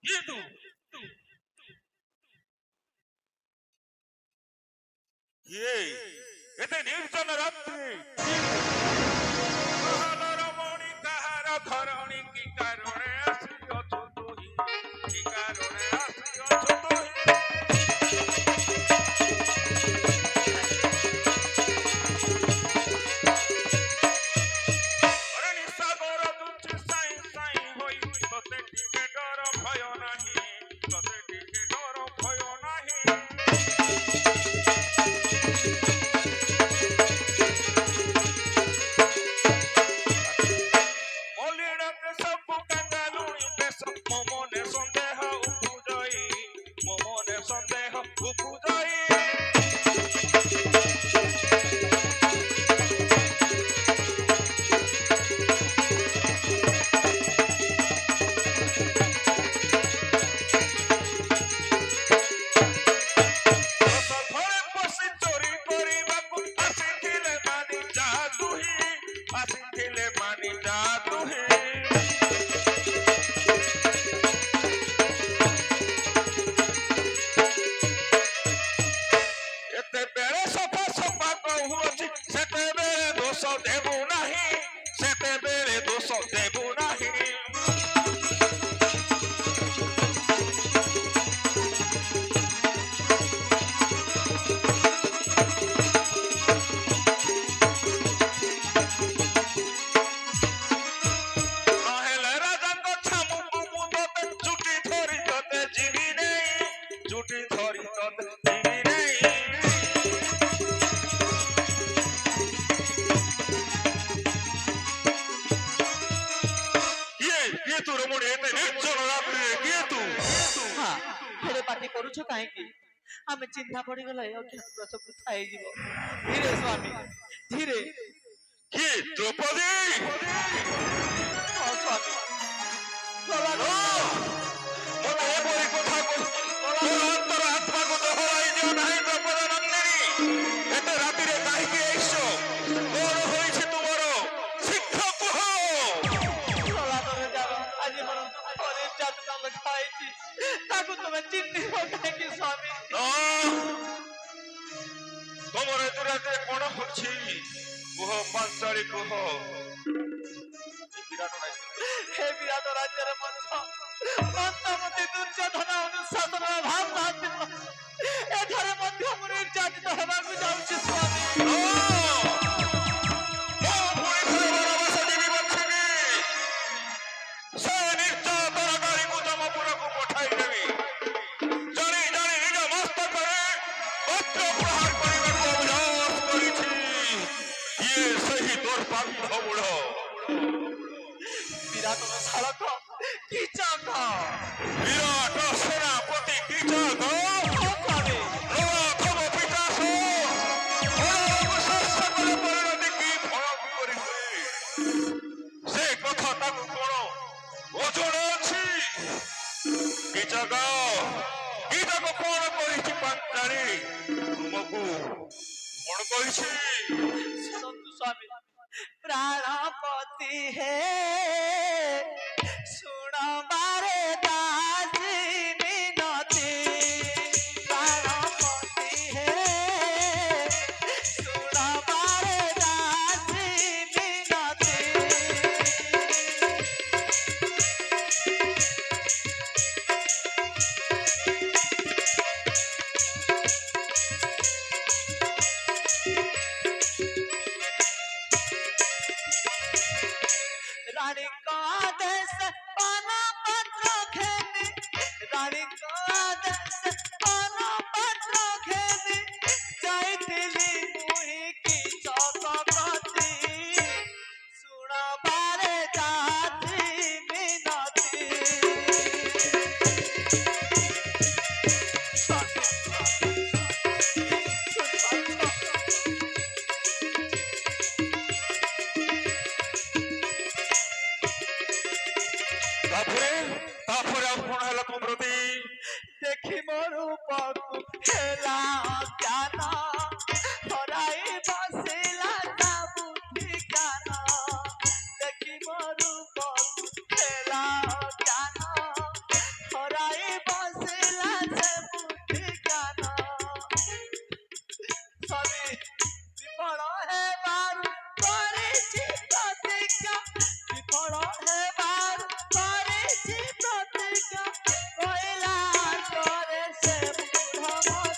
কিন্তু কে এতে নির্জন রাত্রি কাহার রমণী কাহার ধরণী কি কারণে আসিয়াছ তুহি কি কারণে আসিয়াছ তুহি अरे निसागर दुची साई साई होई तोते टिके डर भय नाही तोते टिके डर भय नाही मलिना के सब कंगालुनी के सब ममने संदेह उपजई ममने संदेह उपजई आमे चिंता पड़ी गला अज्ञात सब थाई जीवो धीरे स्वामी धीरे की द्रौपदी हां स्वामी बाबा मते ए बड़ी कथा को मोर अंतर आत्मा को दोहराई दियो नाही द्रौपदी नंदिनी एते राती रे काहे की आइसो कोन होइছে तुमरो शिक्षक हो चला तोरे जाओ आज मन और जात नाम खाइची ताकू तुम चिन्नी हो काहे की स्वामी তোমার এতে কোন হচ্ছে কুহ পাঁচটারি কুহ हे विराट राज्यर मध्य मंदमती दुर्योधन अनुशासन भाव भाव एठारे मध्य मु निर्यातित हेबाकु जाउछि स्वामी विराट शालक कीचक विराट सेनापति कीचक रथम पितास অবশেষে পরিণতি কি ভয় করিবে সে কথা তাকু কোন ওজন আছে कीचक कीचक কোন করিছি পাঞ্চারি তুমকু কোন কইছি सुनंतु स्वामी प्राणपति है सुन मारे दास मिनती प्राणपति है सुन मारे दास मिनती रानी का देश पाना पत्र खेनी रानी का देश पाना पत्र खेनी जाइतिली मुही की चौकती सुना बारे जाती मिनती ताफरे कोन हला तुम प्रति देखी मोरू पकु खेला ज्ञान हराई बसिला ता बुद्धि ज्ञान देखी मोरू पकु खेला ज्ञान हराई আমার